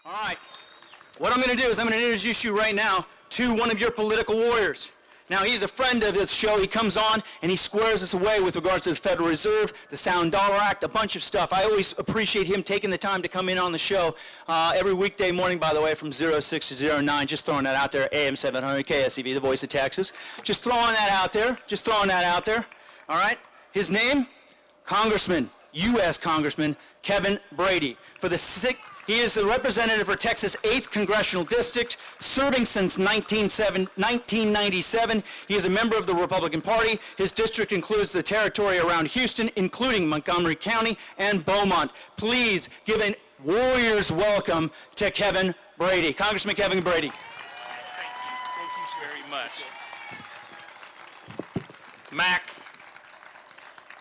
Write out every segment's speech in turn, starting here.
All right. What I'm going to do is I'm going to introduce you right now to one of your political warriors. Now, he's a friend of this show. He comes on and he squares us away with regards to the Federal Reserve, the Sound Dollar Act, a bunch of stuff. I always appreciate him taking the time to come in on the show every weekday morning, by the way, from 06 to 09. Just throwing that out there, AM 700 KSEV, the voice of Texas. Just throwing that out there. Just throwing that out there. All right. His name, Congressman, U.S. Congressman Kevin Brady. He is the representative for Texas' 8th Congressional District, serving since 1997. He is a member of the Republican Party. His district includes the territory around Houston, including Montgomery County and Beaumont. Please give a warrior's welcome to Kevin Brady. Congressman Kevin Brady. Thank you very much. Mack.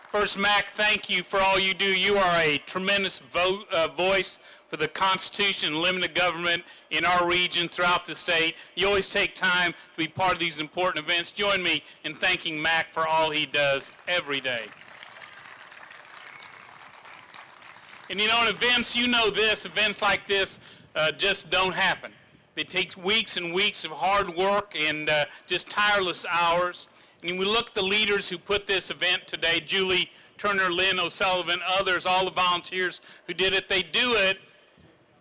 First, Mack, thank you for all you do. You are a tremendous voice for the Constitution and limited government in our region, throughout the state. You always take time to be part of these important events. Join me in thanking Mack for all he does every day. And you know, in events, you know this, events like this just don't happen. It takes weeks and weeks of hard work and just tireless hours. And we look at the leaders who put this event today, Julie Turner, Lynn O'Sullivan, others, all the volunteers who did it. They do it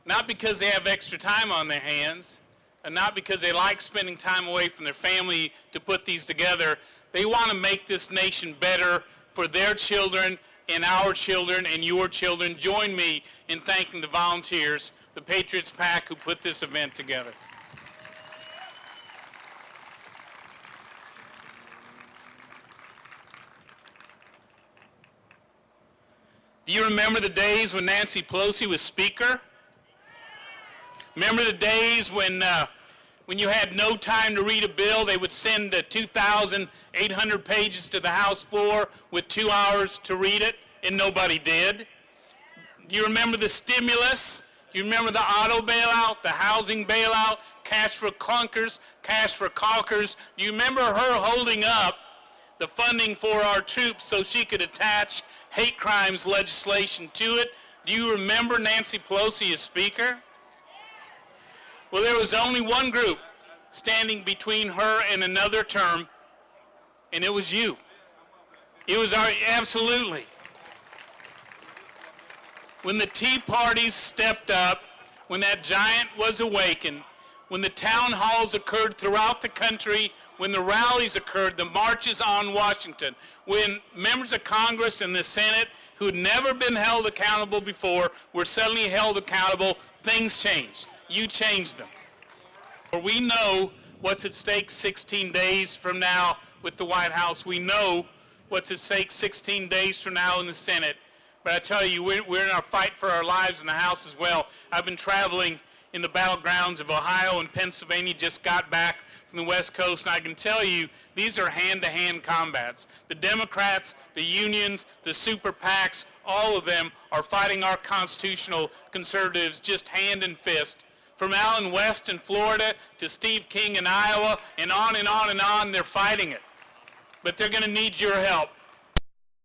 not because they have extra time on their hands, and not because they like spending time away from their family to put these together. They want to make this nation better for their children and our children and your children. Join me in thanking the volunteers, the Patriots PAC, who put this event together. Do you remember the days when Nancy Pelosi was Speaker? Remember the days when you had no time to read a bill? They would send 2,800 pages to the House floor with 2 hours to read it, and nobody did. Do you remember the stimulus? Do you remember the auto bailout, the housing bailout, cash for clunkers, cash for caulkers? Do you remember her holding up the funding for our troops so she could attach hate crimes legislation to it? Do you remember Nancy Pelosi as Speaker? Well, there was only one group standing between her and another term, and it was you. It was absolutely. When the Tea Parties stepped up, when that giant was awakened, when the town halls occurred throughout the country, when the rallies occurred, the marches on Washington, when members of Congress and the Senate who had never been held accountable before were suddenly held accountable, things changed. You changed them. We know what's at stake 16 days from now with the White House. We know what's at stake 16 days from now in the Senate. But I tell you, we're in our fight for our lives in the House as well. I've been traveling in the battlegrounds of Ohio and Pennsylvania, just got back from the West Coast, and I can tell you, these are hand-to-hand combats. The Democrats, the unions, the super PACs, all of them are fighting our constitutional conservatives just hand and fist. From Allen West in Florida to Steve King in Iowa, and on and on and on, they're fighting it. But they're going to need your help.